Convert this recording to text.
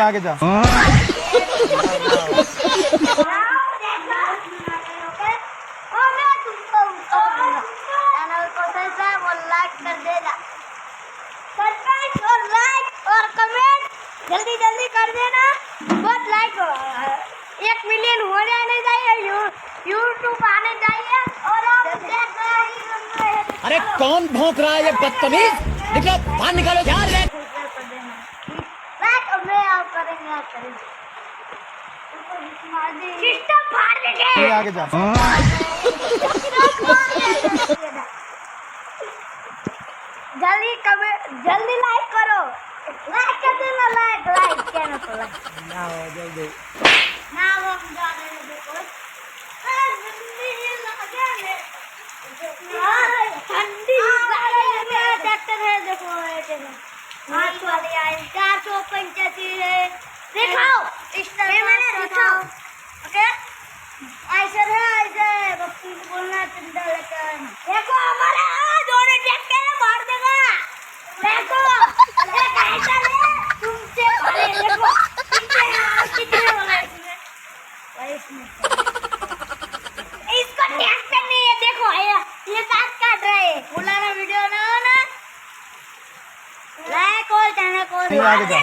आगे जा। जल्दी जल्दी कर देना, बहुत लाइक 1 मिलियन हो जाने चाहिए, यूट्यूब आने चाहिए। और आप अरे कौन भौंक रहा है ये बदतमीज? निकलो बाहर निकालो यार। सिस्टम फाड़ देंगे। आगे जा। जल्दी कमेंट, जल्दी लाइक करो, लाइक कर देना, लाइक क्या ना तो लाइक ना हो जल्दी। ना वो जाने देखो ठंडी ट्रैक्टर है, देखो आज वाले आए 485 है, दिखाओ मैंने दिखाओ। ओके ऐसे है, ऐसे बप्पी को बोलना चिंता लेकर देखो हमारा दोनों ट्रैक्टर मार देगा। देखो कैसा है तुमसे भले, देखो कितने वाला है इसमें इसको ट्रैक्टर नहीं है, देखो ये दांत काट रहा है। पुराना वीडियो ना हो ना, लाइक और चैनल को आगे जा।